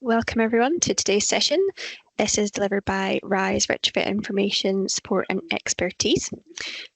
Welcome everyone to today's session. This is delivered by Rise Retrofit Information Support and Expertise.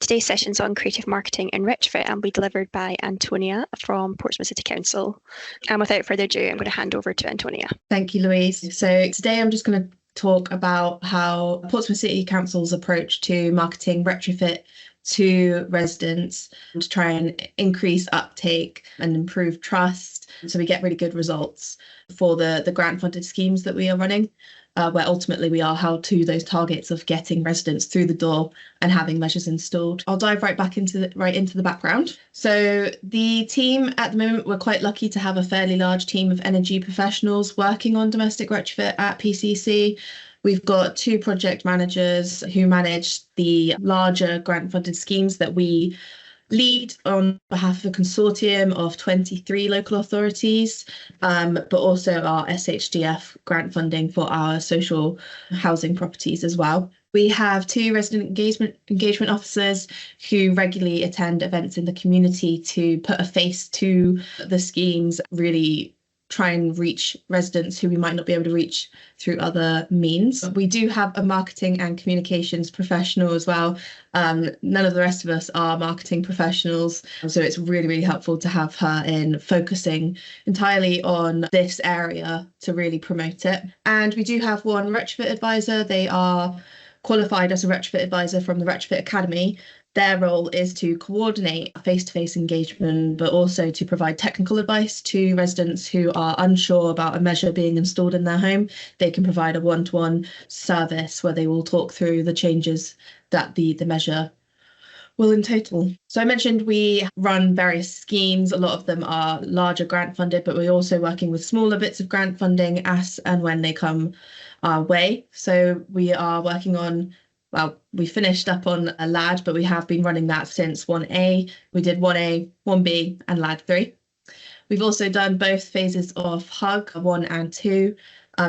Today's session is on creative marketing and retrofit and will be delivered by Antonia from Portsmouth City Council. And without further ado, I'm going to hand over to Antonia. Thank you, Louise. So today I'm just going to talk about how Portsmouth City Council's approach to marketing retrofit to residents to try and increase uptake and improve trust, so we get really good results for the grant funded schemes that we are running, where ultimately we are held to those targets of getting residents through the door and having measures installed. I'll dive right back into the background. So the team at the moment, we're quite lucky to have a fairly large team of energy professionals working on domestic retrofit at PCC. We've got 2 project managers who manage the larger grant funded schemes that we lead on behalf of a consortium of 23 local authorities, but also our SHDF grant funding for our social housing properties as well. We have 2 resident engagement officers who regularly attend events in the community to put a face to the schemes, really try and reach residents who we might not be able to reach through other means. We do have a marketing and communications professional as well. None of the rest of us are marketing professionals, so it's really, really helpful to have her in, focusing entirely on this area to really promote it. And we do have 1 retrofit advisor. They are qualified as a retrofit advisor from the Retrofit Academy. Their role is to coordinate face-to-face engagement, but also to provide technical advice to residents who are unsure about a measure being installed in their home. They can provide a one-to-one service where they will talk through the changes that the measure will in total. So I mentioned we run various schemes. A lot of them are larger grant funded, but we're also working with smaller bits of grant funding as and when they come our way. So we are working on, well, we finished up on a LAD, but we have been running that since 1A. We did 1A, 1B and LAD 3. We've also done both phases of HUG 1 and 2.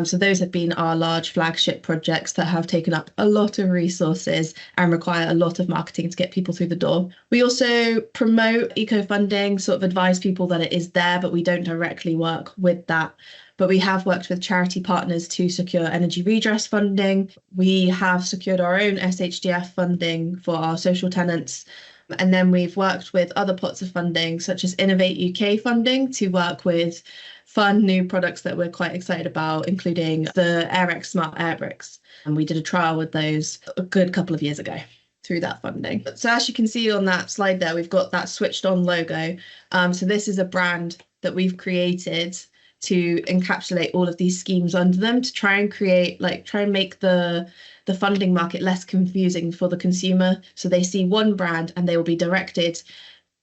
So those have been our large flagship projects that have taken up a lot of resources and require a lot of marketing to get people through the door. We also promote eco-funding, sort of advise people that it is there, but we don't directly work with that. But we have worked with charity partners to secure energy redress funding. We have secured our own SHDF funding for our social tenants. And then we've worked with other pots of funding, such as Innovate UK funding, to work with fun new products that we're quite excited about, including the AirX Smart Air Bricks. And we did a trial with those a good couple of years ago through that funding. So as you can see on that slide there, we've got that switched on logo. So this is a brand that we've created to encapsulate all of these schemes under them, to try and make the funding market less confusing for the consumer. So they see one brand and they will be directed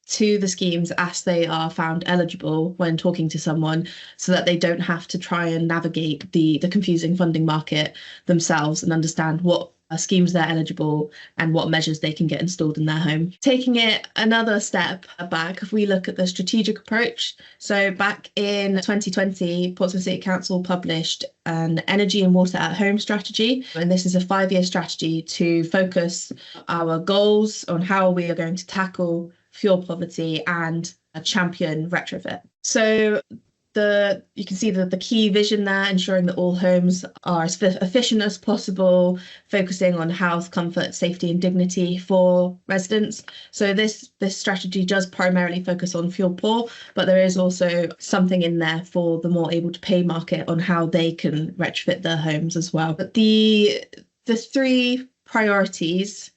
to the schemes as they are found eligible when talking to someone, so that they don't have to try and navigate the confusing funding market themselves and understand what schemes they're eligible and what measures they can get installed in their home. Taking it another step back, if we look at the strategic approach, so back in 2020, Portsmouth City Council published an energy and water at home strategy, and this is a 5-year strategy to focus our goals on how we are going to tackle fuel poverty and champion retrofit. So you can see the key vision there, ensuring that all homes are as efficient as possible, focusing on health, comfort, safety and dignity for residents. So this strategy does primarily focus on fuel poor, but there is also something in there for the more able to pay market on how they can retrofit their homes as well. But the 3 priorities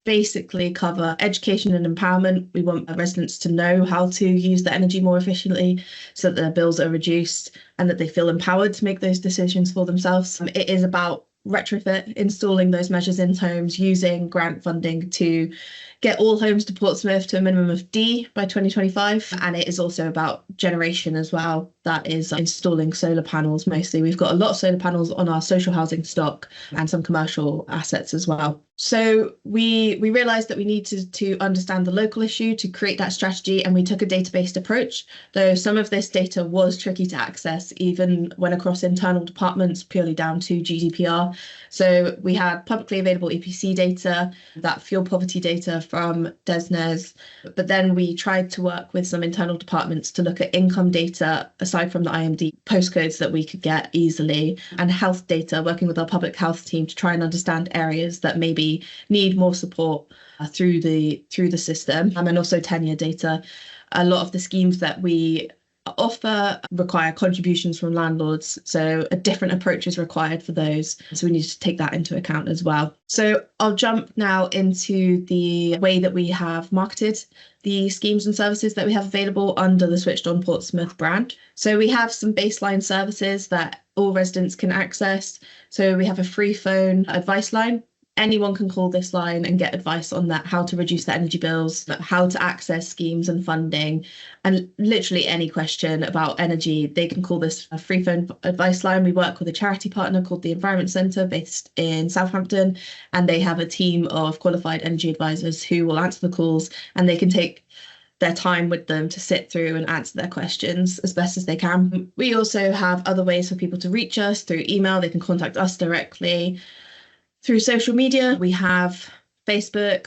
basically cover education and empowerment. We want residents to know how to use the energy more efficiently so that their bills are reduced and that they feel empowered to make those decisions for themselves. It is about retrofit, installing those measures in homes, using grant funding to get all homes to Portsmouth to a minimum of D by 2025. And it is also about generation as well. That is installing solar panels mostly. We've got a lot of solar panels on our social housing stock and some commercial assets as well. So we realised that we needed to understand the local issue to create that strategy, and we took a data-based approach, though some of this data was tricky to access, even when across internal departments, purely down to GDPR. So we had publicly available EPC data, that fuel poverty data from DESNES, but then we tried to work with some internal departments to look at income data aside from the IMD postcodes that we could get easily, and health data, working with our public health team to try and understand areas that maybe need more support through the system, and also tenure data. A lot of the schemes that we offer require contributions from landlords, so a different approach is required for those, so we need to take that into account as well. So I'll jump now into the way that we have marketed the schemes and services that we have available under the Switched On Portsmouth brand. So we have some baseline services that all residents can access. So we have a free phone advice line. Anyone can call this line and get advice on that, how to reduce their energy bills, how to access schemes and funding, and literally any question about energy, they can call this a free phone advice line. We work with a charity partner called the Environment Centre based in Southampton, and they have a team of qualified energy advisors who will answer the calls, and they can take their time with them to sit through and answer their questions as best as they can. We also have other ways for people to reach us through email. They can contact us directly. Through social media, we have Facebook,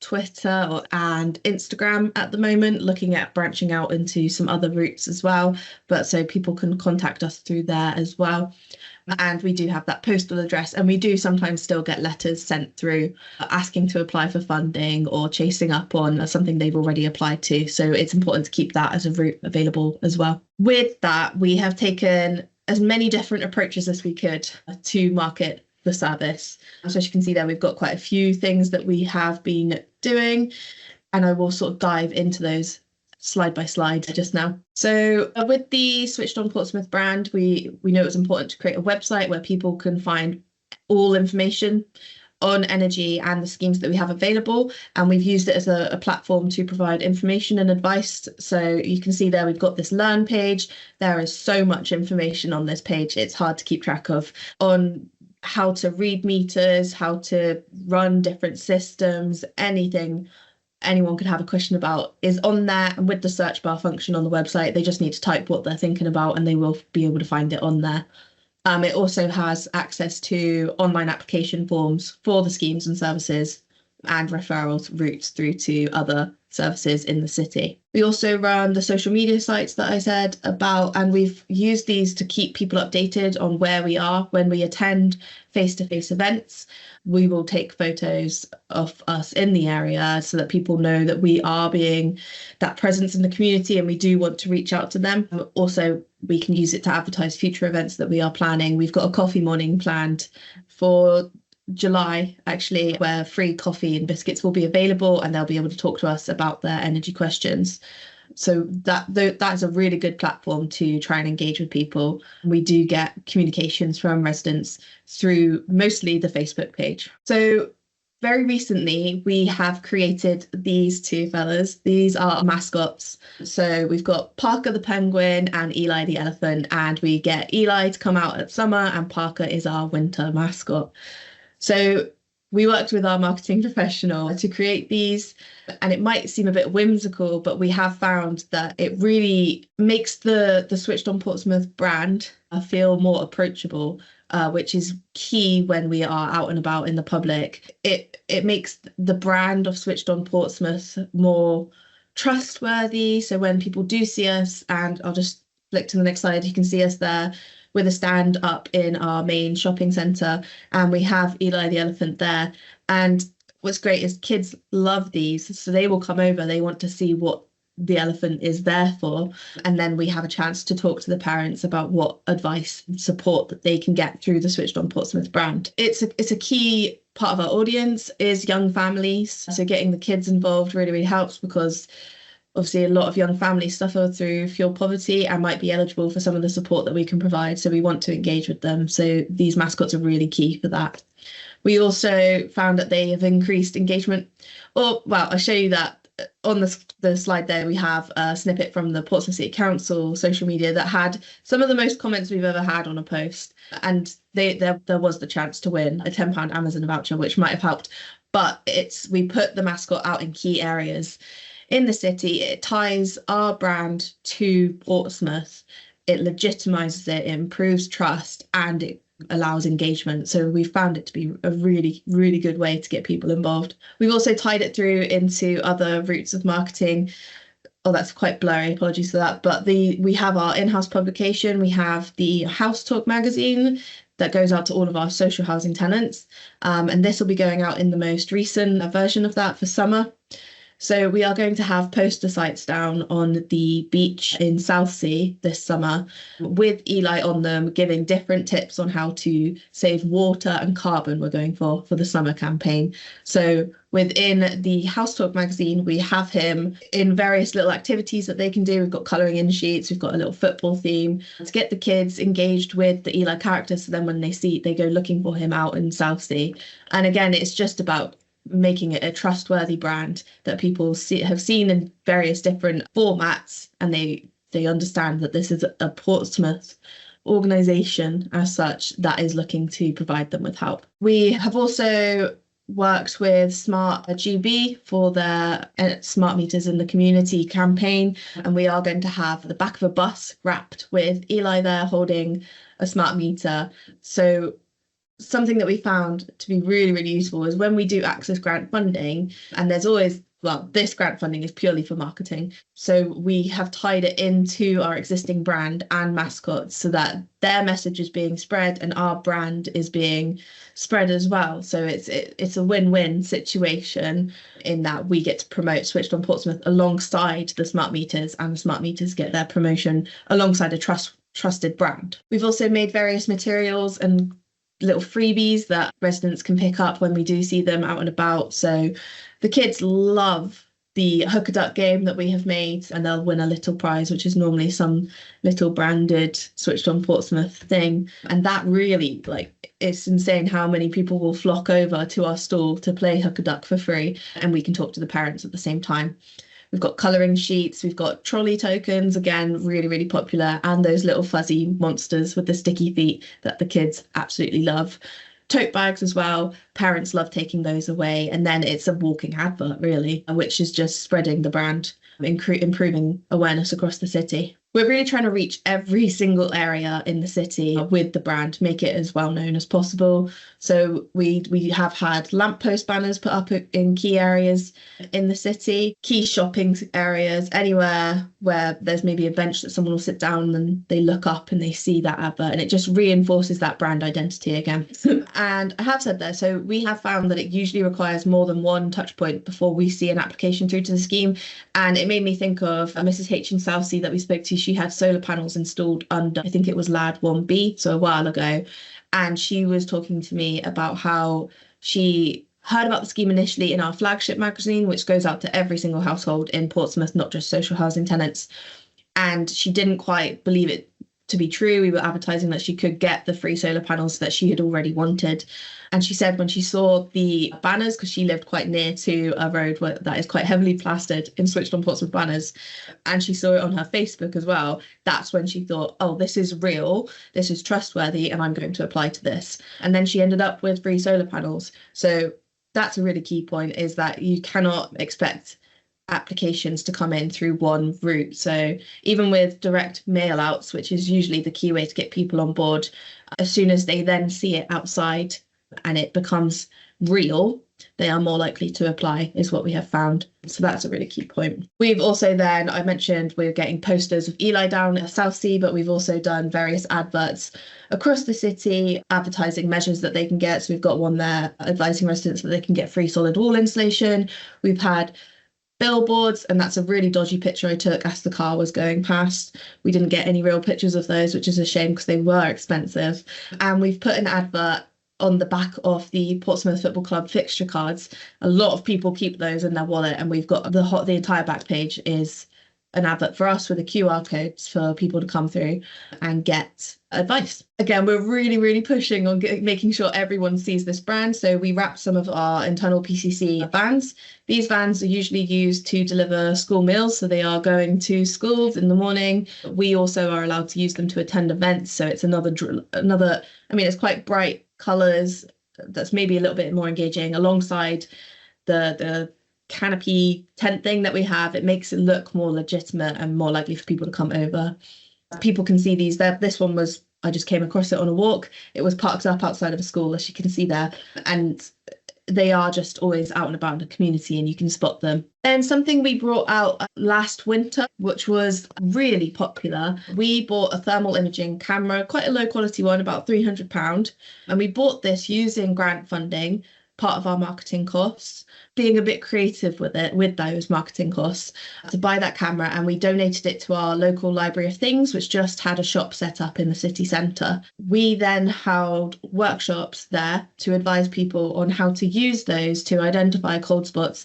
Twitter, and Instagram at the moment, looking at branching out into some other routes as well. But so people can contact us through there as well. And we do have that postal address, and we do sometimes still get letters sent through asking to apply for funding or chasing up on something they've already applied to. So it's important to keep that as a route available as well. With that, we have taken as many different approaches as we could to market the service. So as you can see there, we've got quite a few things that we have been doing, and I will sort of dive into those slide by slide just now. So with the Switched On Portsmouth brand, we know it's important to create a website where people can find all information on energy and the schemes that we have available, and we've used it as a platform to provide information and advice. So you can see there we've got this learn page. There is so much information on this page, it's hard to keep track of, on how to read meters, how to run different systems, anything anyone could have a question about is on there. And with the search bar function on the website, they just need to type what they're thinking about and they will be able to find it on there. It also has access to online application forms for the schemes and services and referrals routes through to other services in the city. We also run the social media sites that I said about, and we've used these to keep people updated on where we are. When we attend face-to-face events, we will take photos of us in the area so that people know that we are being that presence in the community and we do want to reach out to them. Also, we can use it to advertise future events that we are planning. We've got a coffee morning planned for July, actually, where free coffee and biscuits will be available and they'll be able to talk to us about their energy questions. So that is a really good platform to try and engage with people. We do get communications from residents through mostly the Facebook page. So very recently, we have created these two fellas. These are mascots. So we've got Parker the penguin and Eli the elephant, and we get Eli to come out at summer and Parker is our winter mascot. So we worked with our marketing professional to create these, and it might seem a bit whimsical, but we have found that it really makes the Switched On Portsmouth brand feel more approachable, which is key when we are out and about in the public. It makes the brand of Switched On Portsmouth more trustworthy. So when people do see us, and I'll just flick to the next slide, you can see us there with a stand up in our main shopping centre, and we have Eli the elephant there. And what's great is kids love these, so they will come over, they want to see what the elephant is there for, and then we have a chance to talk to the parents about what advice and support that they can get through the Switched On Portsmouth brand. It's a key part of our audience is young families, so getting the kids involved really helps, because obviously a lot of young families suffer through fuel poverty and might be eligible for some of the support that we can provide. So we want to engage with them. So these mascots are really key for that. We also found that they have increased engagement. Well, I'll show you that on the slide there. We have a snippet from the Portsmouth City Council social media that had some of the most comments we've ever had on a post. And there was the chance to win a £10 Amazon voucher, which might have helped. But we put the mascot out in key areas in the city. It ties our brand to Portsmouth. It legitimizes it, it improves trust, and allows engagement. So we found it to be a really, really good way to get people involved. We've also tied it through into other routes of marketing. Oh, that's quite blurry. Apologies for that. But we have our in-house publication. We have the House Talk magazine that goes out to all of our social housing tenants. And this will be going out in the most recent version of that for summer. So we are going to have poster sites down on the beach in Southsea this summer with Eli on them, giving different tips on how to save water and carbon we're going for the summer campaign. So within the House Talk magazine, we have him in various little activities that they can do. We've got colouring in sheets, we've got a little football theme to get the kids engaged with the Eli character. So then when they go looking for him out in Southsea. And again, it's just about making it a trustworthy brand that people have seen in various different formats, and they understand that this is a Portsmouth organisation as such that is looking to provide them with help. We have also worked with Smart GB for their smart meters in the community campaign, and we are going to have the back of a bus wrapped with Eli there holding a smart meter. So something that we found to be really, really useful is when we do access grant funding, and there's always, well, this grant funding is purely for marketing. So we have tied it into our existing brand and Mascots so that their message is being spread and our brand is being spread as well. So it's a win-win situation in that we get to promote Switched on Portsmouth alongside the smart meters, and the smart meters get their promotion alongside a trusted brand. We've also made various materials and little freebies that residents can pick up when we do see them out and about. So the kids love the hook a duck game that we have made, and they'll win a little prize, which is normally some little branded Switched on Portsmouth thing. And that really, it's insane how many people will flock over to our stall to play hook a duck for free, and we can talk to the parents at the same time. We've got colouring sheets, we've got trolley tokens, again, really, really popular, and those little fuzzy monsters with the sticky feet that the kids absolutely love. Tote bags as well, parents love taking those away, and then it's a walking advert, really, which is just spreading the brand, improving awareness across the city. We're really trying to reach every single area in the city with the brand, make it as well known as possible. So we have had lamppost banners put up in key areas in the city, key shopping areas, anywhere where there's maybe a bench that someone will sit down and they look up and they see that advert, and it just reinforces that brand identity again. And I have said there, so we have found that it usually requires more than one touch point before we see an application through to the scheme. And it made me think of Mrs. H in Southsea that we spoke to. She had solar panels installed under, I think it was LAD 1B, so a while ago. And she was talking to me about how she heard about the scheme initially in our flagship magazine, which goes out to every single household in Portsmouth, not just social housing tenants. And she didn't quite believe it to be true. We were advertising that she could get the free solar panels that she had already wanted. And she said when she saw the banners, because she lived quite near to a road that is quite heavily plastered in Switched on Portsmouth banners, and she saw it on her Facebook as well, that's when she thought, oh, this is real, this is trustworthy, and I'm going to apply to this. And then she ended up with free solar panels. So that's a really key point, is that you cannot expect applications to come in through one route. So even with direct mail outs, which is usually the key way to get people on board, as soon as they then see it outside and it becomes real, they are more likely to apply, is what we have found. So that's a really key point. We've also then, I mentioned we're getting posters of Eli down at Southsea, but we've also done various adverts across the city, advertising measures that they can get. So we've got one there advising residents that they can get free solid wall insulation. We've had billboards, and that's a really dodgy picture I took as the car was going past. We didn't get any real pictures of those, which is a shame because they were expensive. And we've put an advert on the back of the Portsmouth Football Club fixture cards. A lot of people keep those in their wallet, and we've got the entire back page is an advert for us with a QR codes for people to come through and get advice. Again, we're really, really pushing on making sure everyone sees this brand. So we wrap some of our internal PCC vans. These vans are usually used to deliver school meals. So they are going to schools in the morning. We also are allowed to use them to attend events. So it's another, I mean, it's quite bright colours that's maybe a little bit more engaging alongside the canopy tent thing that we have. It makes it look more legitimate and more likely for people to come over. People can see these. This one was I just came across it on a walk. It was parked up outside of a school, as you can see there, and they are just always out and about in the community and you can spot them. Then something we brought out last winter, which was really popular, we bought a thermal imaging camera, quite a low quality one, about £300. And we bought this using grant funding, part of our marketing costs, being a bit creative with it, with those marketing costs, to buy that camera, and we donated it to our local Library of Things, which just had a shop set up in the city centre. We then held workshops there to advise people on how to use those to identify cold spots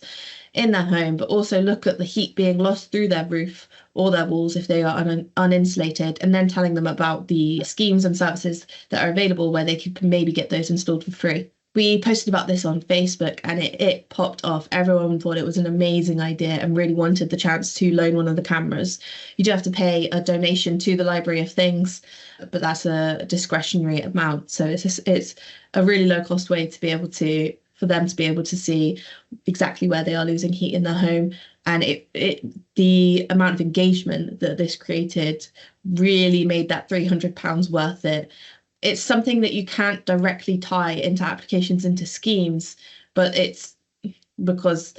in their home, but also look at the heat being lost through their roof or their walls if they are uninsulated, and then telling them about the schemes and services that are available where they could maybe get those installed for free. We posted about this on Facebook and it popped off. Everyone thought it was an amazing idea and really wanted the chance to loan one of the cameras. You do have to pay a donation to the Library of Things, but that's a discretionary amount. So it's a really low cost way to be able to, for them to be able to see exactly where they are losing heat in their home. And the amount of engagement that this created really made that £300 worth it. It's something that you can't directly tie into applications, into schemes, but it's because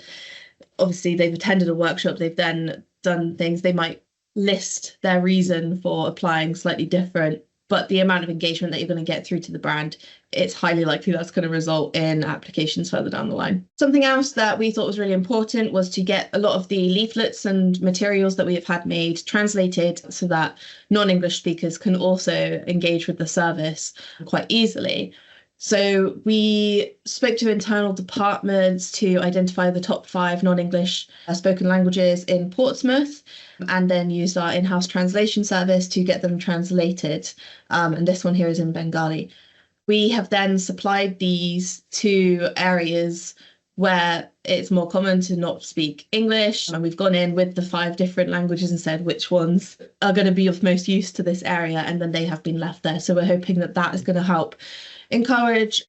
obviously they've attended a workshop, they've then done things, they might list their reason for applying slightly different, but the amount of engagement that you're going to get through to the brand, it's highly likely that's going to result in applications further down the line. Something else that we thought was really important was to get a lot of the leaflets and materials that we have had made translated so that non-English speakers can also engage with the service quite easily. So we spoke to internal departments to identify the top 5 non-English spoken languages in Portsmouth, and then used our in-house translation service to get them translated. And this one here is in Bengali. We have then supplied these to areas where it's more common to not speak English. And we've gone in with the 5 different languages and said which ones are going to be of most use to this area, and then they have been left there. So we're hoping that that is going to help encourage,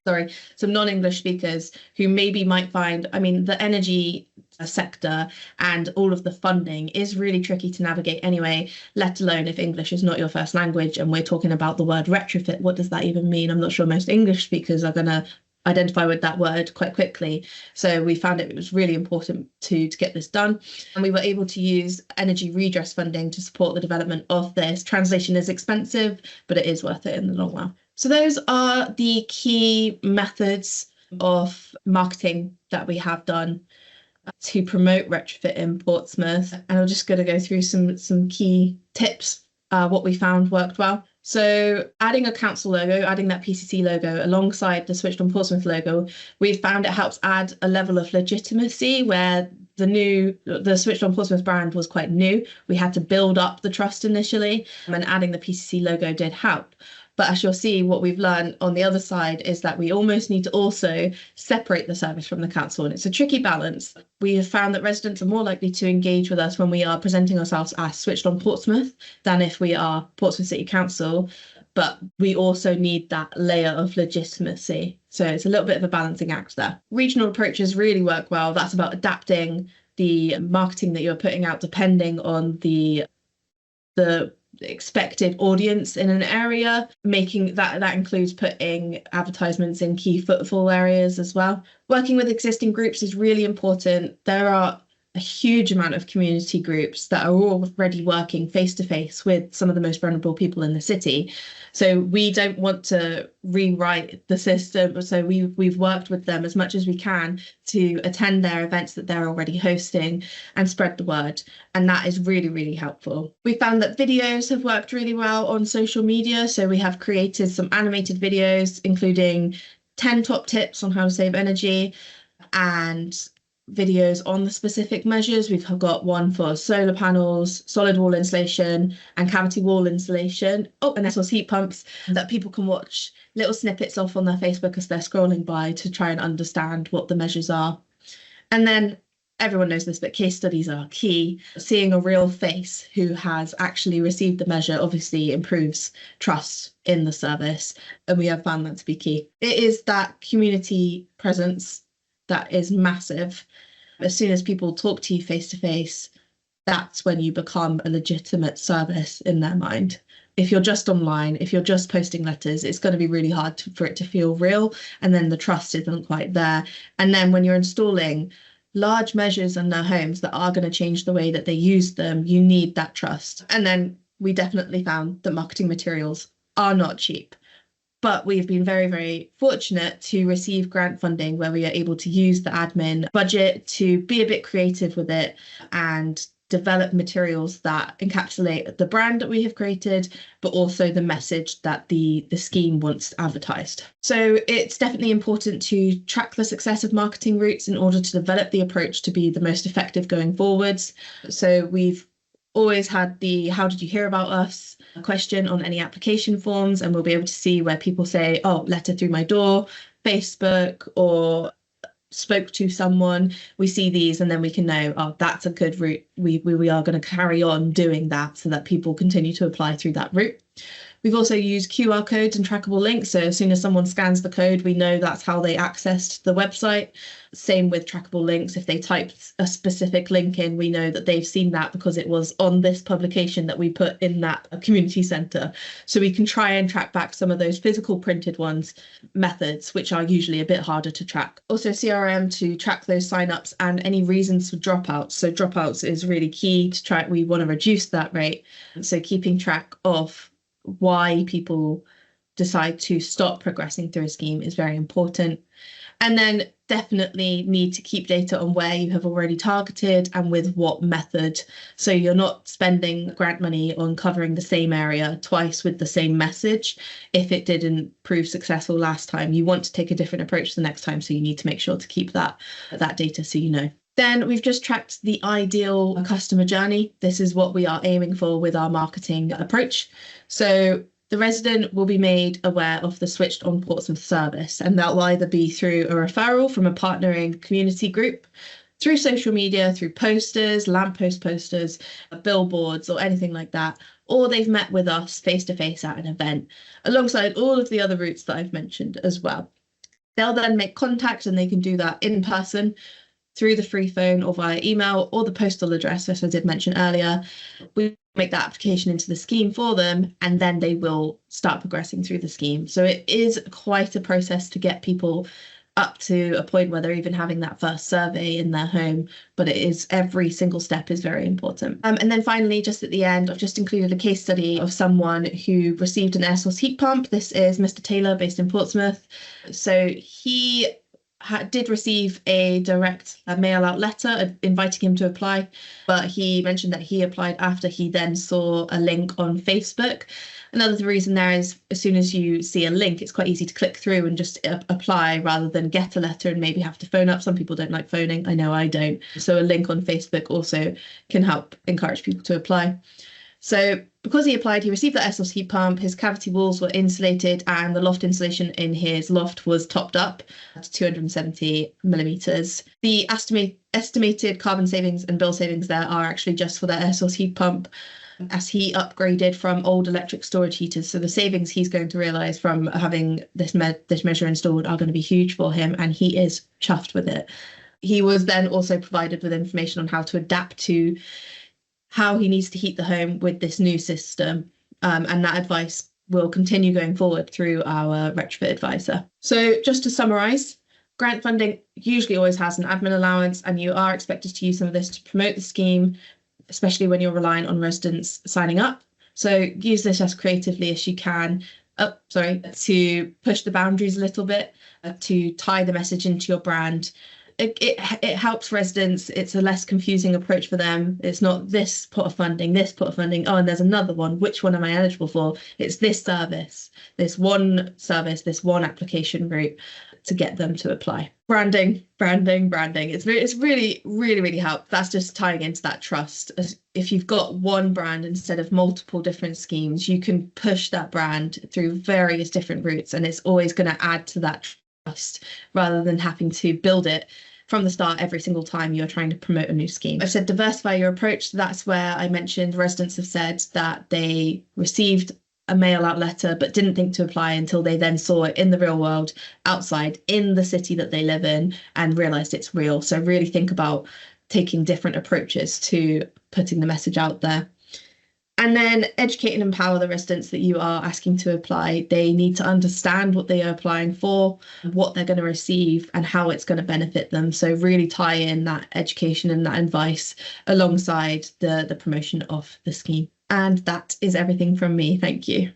some non-English speakers who maybe might find, the energy sector and all of the funding is really tricky to navigate anyway, let alone if English is not your first language. And we're talking about the word retrofit. What does that even mean? I'm not sure most English speakers are going to identify with that word quite quickly. So we found it was really important to get this done. And we were able to use energy redress funding to support the development of this. Translation is expensive, but it is worth it in the long run. So those are the key methods of marketing that we have done to promote Retrofit in Portsmouth. And I'm just going to go through some key tips, what we found worked well. So adding a council logo, adding that PCC logo alongside the Switched on Portsmouth logo, we've found it helps add a level of legitimacy where the Switched on Portsmouth brand was quite new. We had to build up the trust initially, and adding the PCC logo did help. But as you'll see, what we've learned on the other side is that we almost need to also separate the service from the council. And it's a tricky balance. We have found that residents are more likely to engage with us when we are presenting ourselves as Switched on Portsmouth than if we are Portsmouth City Council. But we also need that layer of legitimacy. So it's a little bit of a balancing act there. Regional approaches really work well. That's about adapting the marketing that you're putting out depending on the expected audience in an area, making that includes putting advertisements in key footfall areas as well. Working with existing groups is really important. There are a huge amount of community groups that are already working face to face with some of the most vulnerable people in the city. So we don't want to rewrite the system. So we've worked with them as much as we can to attend their events that they're already hosting and spread the word. And that is really, really helpful. We found that videos have worked really well on social media. So we have created some animated videos, including 10 top tips on how to save energy and videos on the specific measures. We've got one for solar panels, solid wall insulation and cavity wall insulation. And SOS heat pumps that people can watch little snippets of on their Facebook as they're scrolling by to try and understand what the measures are. And then everyone knows this, but case studies are key. Seeing a real face who has actually received the measure obviously improves trust in the service. And we have found that to be key. It is that community presence that is massive. As soon as people talk to you face to face, that's when you become a legitimate service in their mind. if you're just online, if you're just posting letters, it's going to be really hard for it to feel real. And then the trust isn't quite there. And then when you're installing large measures in their homes that are going to change the way that they use them, you need that trust. And then we definitely found that marketing materials are not cheap. But we've been very, very fortunate to receive grant funding where we are able to use the admin budget to be a bit creative with it and develop materials that encapsulate the brand that we have created, but also the message that the scheme wants advertised. So it's definitely important to track the success of marketing routes in order to develop the approach to be the most effective going forwards. So we've always had the "how did you hear about us" question on any application forms, and we'll be able to see where people say, oh, letter through my door, Facebook, or spoke to someone. We see these and then we can know, oh, that's a good route. We are going to carry on doing that so that people continue to apply through that route. We've also used QR codes and trackable links. So as soon as someone scans the code, we know that's how they accessed the website. Same with trackable links. If they typed a specific link in, we know that they've seen that because it was on this publication that we put in that community centre. So we can try and track back some of those physical printed ones methods, which are usually a bit harder to track. Also CRM to track those signups and any reasons for dropouts. So dropouts is really key to track. We want to reduce that rate. So keeping track of why people decide to stop progressing through a scheme is very important. And then definitely need to keep data on where you have already targeted and with what method. So you're not spending grant money on covering the same area twice with the same message. If it didn't prove successful last time, you want to take a different approach the next time. So you need to make sure to keep that data so you know. Then we've just tracked the ideal customer journey. This is what we are aiming for with our marketing approach. So the resident will be made aware of the switched on Portsmouth service, and that will either be through a referral from a partnering community group, through social media, through posters, lamppost posters, billboards, or anything like that, or they've met with us face-to-face at an event, alongside all of the other routes that I've mentioned as well. They'll then make contact, and they can do that in person, through the free phone or via email or the postal address, as I did mention earlier. We make that application into the scheme for them, and then they will start progressing through the scheme. So it is quite a process to get people up to a point where they're even having that first survey in their home, but it is, every single step is very important. And then finally, just at the end, I've just included a case study of someone who received an air source heat pump. This is Mr. Taylor, based in Portsmouth. So he did receive a direct mail out letter inviting him to apply, but he mentioned that he applied after he then saw a link on Facebook. Another reason there is, as soon as you see a link, it's quite easy to click through and just apply rather than get a letter and maybe have to phone up. Some people don't like phoning. I know I don't. So a link on Facebook also can help encourage people to apply. So because he applied, he received the air source heat pump, his cavity walls were insulated, and the loft insulation in his loft was topped up to 270 millimetres. The estimated carbon savings and bill savings there are actually just for the air source heat pump, as he upgraded from old electric storage heaters. So the savings he's going to realise from having this measure installed are going to be huge for him, and he is chuffed with it. He was then also provided with information on how to adapt to how he needs to heat the home with this new system, and that advice will continue going forward through our retrofit advisor. So just to summarise, grant funding usually always has an admin allowance, and you are expected to use some of this to promote the scheme, especially when you're relying on residents signing up. So use this as creatively as you can, to push the boundaries a little bit, to tie the message into your brand. It helps residents. It's a less confusing approach for them. It's not this pot of funding, oh, and there's another one. Which one am I eligible for? It's this service, this one application route to get them to apply. Branding. It's really, really, really helped. That's just tying into that trust. If you've got one brand instead of multiple different schemes, you can push that brand through various different routes, and it's always going to add to that trust rather than having to build it from the start every single time you're trying to promote a new scheme. I've said diversify your approach. That's where I mentioned residents have said that they received a mail out letter but didn't think to apply until they then saw it in the real world, outside in the city that they live in, and realized it's real. So really think about taking different approaches to putting the message out there. And then educate and empower the residents that you are asking to apply. They need to understand what they are applying for, what they're going to receive, and how it's going to benefit them. So really tie in that education and that advice alongside the promotion of the scheme. And that is everything from me. Thank you.